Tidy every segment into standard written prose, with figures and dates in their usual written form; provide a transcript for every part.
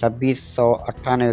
2698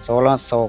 1600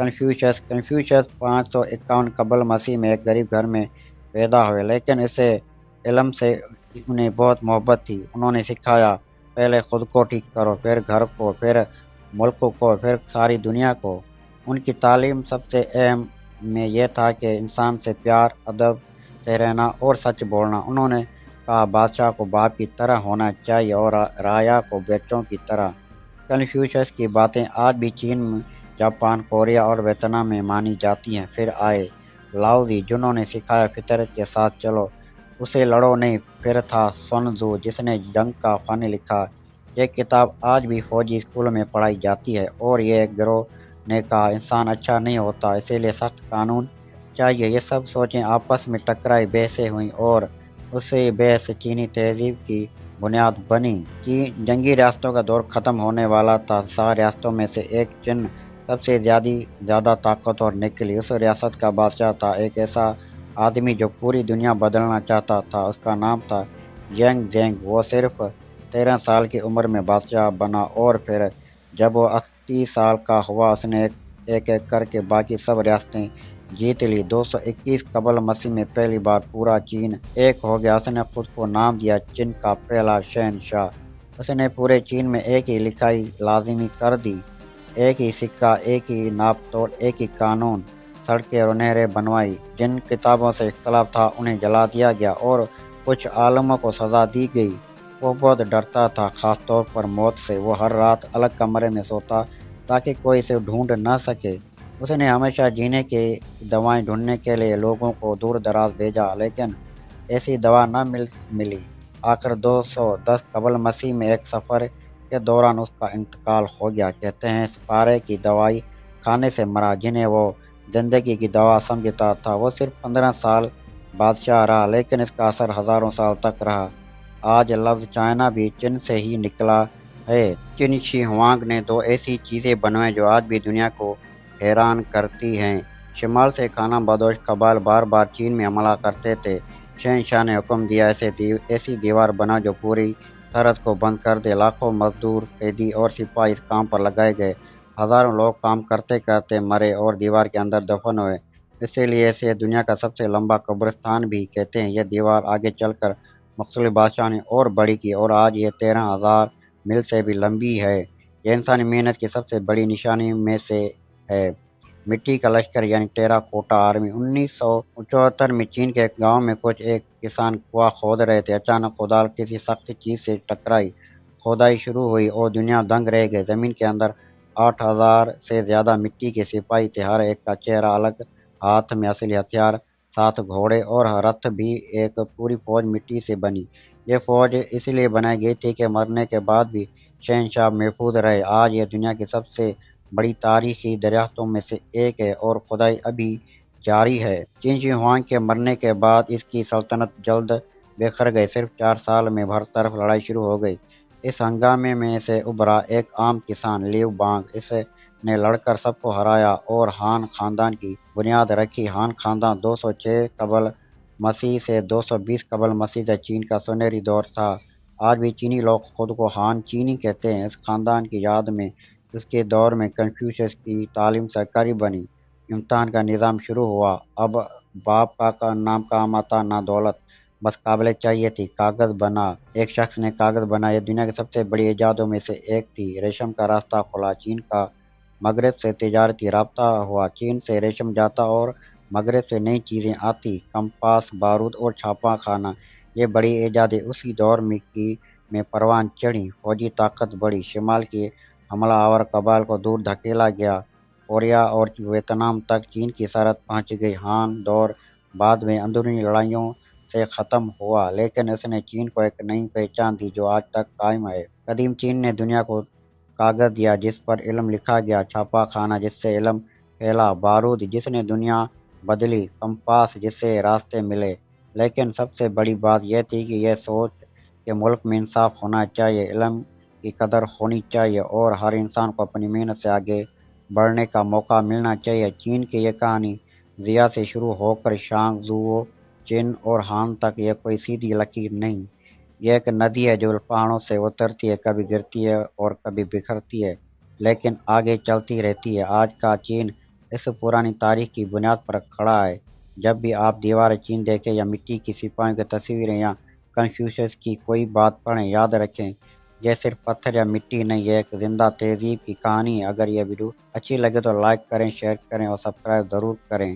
Confucius 551 قبل مسیح میں ایک غریب گھر میں پیدا ہوئے، لیکن اسے علم سے انہیں بہت محبت تھی۔ انہوں نے سکھایا، پہلے خود کو ٹھیک کرو، پھر گھر کو، پھر ملک کو، پھر ساری دنیا کو۔ ان کی تعلیم سب سے اہم میں یہ تھا کہ انسان سے پیار، ادب سے رہنا اور سچ بولنا۔ انہوں نے کہا بادشاہ کو باپ کی طرح ہونا چاہیے اور رعایا کو بچوں کی طرح۔ کنفیوشس کی باتیں آج بھی چین، جاپان، کوریا اور ویتنام میں مانی جاتی ہیں۔ پھر آئے لاؤزی، جنہوں نے سکھایا فطرت کے ساتھ چلو، اسے لڑو نہیں۔ پھر تھا سن تزو، جس نے جنگ کا فن لکھا۔ یہ کتاب آج بھی فوجی اسکولوں میں پڑھائی جاتی ہے۔ اور یہ گروہ نے کہا انسان اچھا نہیں ہوتا، اسی لیے سخت قانون چاہیے۔ یہ سب سوچیں آپس میں ٹکرائی، بحثیں ہوئیں اور اسی بحث چینی تہذیب کی بنیاد بنی۔ جنگی ریاستوں کا دور ختم ہونے والا تھا۔ 100 ریاستوں میں سے ایک چین سب سے زیادہ طاقتور نکلی۔ اس ریاست کا بادشاہ تھا ایک ایسا آدمی جو پوری دنیا بدلنا چاہتا تھا۔ اس کا نام تھا ینگ زینگ۔ وہ صرف 13 سال کی عمر میں بادشاہ بنا اور پھر جب وہ 30 سال کا ہوا، اس نے ایک ایک کر کے باقی سب ریاستیں جیت لی۔ 221 قبل مسیح میں پہلی بار پورا چین ایک ہو گیا۔ اس نے خود کو نام دیا چین کا پہلا شہنشاہ۔ اس نے پورے چین میں ایک ہی لکھائی لازمی کر دی، ایک ہی سکہ، ایک ہی ناپ توڑ، ایک ہی قانون۔ سڑکیں اور نہریں بنوائی۔ جن کتابوں سے اختلاف تھا انہیں جلا دیا گیا اور کچھ عالموں کو سزا دی گئی۔ وہ بہت ڈرتا تھا، خاص طور پر موت سے۔ وہ ہر رات الگ کمرے میں سوتا تاکہ کوئی اسے ڈھونڈ نہ سکے۔ اس نے ہمیشہ جینے کی دوائیں ڈھونڈنے کے لیے لوگوں کو دور دراز بھیجا، لیکن ایسی دوا نہ ملی۔ آخر 210 قبل مسیح میں ایک سفر کے دوران اس کا انتقال ہو گیا۔ کہتے ہیں سپارے کی دوائی کھانے سے مرا، جنہیں وہ زندگی کی دوا سمجھتا تھا۔ وہ صرف 15 سال بادشاہ رہا، لیکن اس کا اثر ہزاروں سال تک رہا۔ آج لفظ چائنا بھی چین سے ہی نکلا ہے۔ چن شی ہوانگ نے 2 ایسی چیزیں بنوائیں جو آج بھی دنیا کو حیران کرتی ہیں۔ شمال سے خانہ بدوش قبائل بار بار چین میں حملہ کرتے تھے۔ شہنشاہ نے حکم دیا ایسی دیوار بنا جو پوری سرحد کو بند کر دے۔ لاکھوں مزدور، قیدی اور سپاہی اس کام پر لگائے گئے۔ ہزاروں لوگ کام کرتے کرتے مرے اور دیوار کے اندر دفن ہوئے۔ اسی لیے اسے دنیا کا سب سے لمبا قبرستان بھی کہتے ہیں۔ یہ دیوار آگے چل کر مختلف بادشاہوں نے اور بڑی کی اور آج یہ 13,000 میل سے بھی لمبی ہے۔ یہ انسانی محنت کی سب سے بڑی نشانی میں سے ہے۔ مٹی کا لشکر یعنی ٹیرا کوٹا آرمی۔ 1974 میں چین کے ایک گاؤں میں ایک کسان کنواں کھود رہے تھے۔ اچانک کدال کسی سخت چیز سے ٹکرائی، کھدائی شروع ہوئی اور دنیا دنگ رہ گئی۔ زمین کے اندر 8,000 سے زیادہ مٹی کے سپاہی تھے، ہر ایک کا چہرہ الگ، ہاتھ میں اصلی ہتھیار، ساتھ گھوڑے اور رتھ بھی۔ ایک پوری فوج مٹی سے بنی۔ یہ فوج اس لیے بنائی گئی تھی کہ مرنے کے بعد بھی شہنشاہ محفوظ رہے۔ آج یہ دنیا کی سب سے بڑی تاریخی دریافتوں میں سے ایک ہے اور کھدائی ابھی جاری ہے۔ چن شی ہوانگ کے مرنے کے بعد اس کی سلطنت جلد بکھر گئی۔ صرف 4 سال میں ہر طرف لڑائی شروع ہو گئی۔ اس ہنگامے میں سے ابھرا ایک عام کسان لیو بانگ۔ اس نے لڑ کر سب کو ہرایا اور ہان خاندان کی بنیاد رکھی۔ ہان خاندان 206 قبل مسیح سے 220 قبل مسیح تک چین کا سنہری دور تھا۔ آج بھی چینی لوگ خود کو ہان چینی کہتے ہیں۔ اس خاندان کی یاد میں اس کے دور میں کنفیوشس کی تعلیم سرکاری بنی۔ امتحان کا نظام شروع ہوا۔ اب باپ کا نام کام آتا، نہ دولت، بس قابلیت چاہیے تھی۔ کاغذ بنا۔ ایک شخص نے کاغذ بنایا۔ یہ دنیا کی سب سے بڑی ایجادوں میں سے ایک تھی۔ ریشم کا راستہ کھلا۔ چین کا مغرب سے تجارتی رابطہ ہوا۔ چین سے ریشم جاتا اور مغرب سے نئی چیزیں آتی، کمپاس، بارود اور چھاپا خانہ۔ یہ بڑی ایجادیں اسی دور میں پروان چڑھیں۔ فوجی طاقت بڑھی۔ شمال کی حملہ آور قبائل کو دور دھکیلا گیا۔ کوریا اور ویتنام تک چین کی سرحد پہنچ گئی۔ ہان دور بعد میں اندرونی لڑائیوں سے ختم ہوا، لیکن اس نے چین کو ایک نئی پہچان دی جو آج تک قائم ہے۔ قدیم چین نے دنیا کو کاغذ دیا جس پر علم لکھا گیا، چھاپا خانہ جس سے علم پھیلا، بارود جس نے دنیا بدلی، کمپاس جس سے راستے ملے۔ لیکن سب سے بڑی بات یہ تھی کہ یہ سوچ کہ ملک میں انصاف ہونا چاہیے، علم کی قدر ہونی چاہیے اور ہر انسان کو اپنی محنت سے آگے بڑھنے کا موقع ملنا چاہیے۔ چین کی یہ کہانی ضیا سے شروع ہو کر شانگ، زوو، چین اور ہان تک یہ کوئی سیدھی لکیر نہیں۔ یہ ایک ندی ہے جو پہاڑوں سے اترتی ہے، کبھی گرتی ہے اور کبھی بکھرتی ہے، لیکن آگے چلتی رہتی ہے۔ آج کا چین اس پرانی تاریخ کی بنیاد پر کھڑا ہے۔ جب بھی آپ دیوار چین دیکھیں یا مٹی کی سپاہیوں کی تصویریں یا کنفیوشس کی کوئی بات پڑھیں، یاد رکھیں یہ صرف پتھر یا مٹی نہیں، یہ ایک زندہ تہذیب کی کہانی ہے۔ اگر یہ ویڈیو اچھی لگے تو لائک کریں، شیئر کریں اور سبسکرائب ضرور کریں۔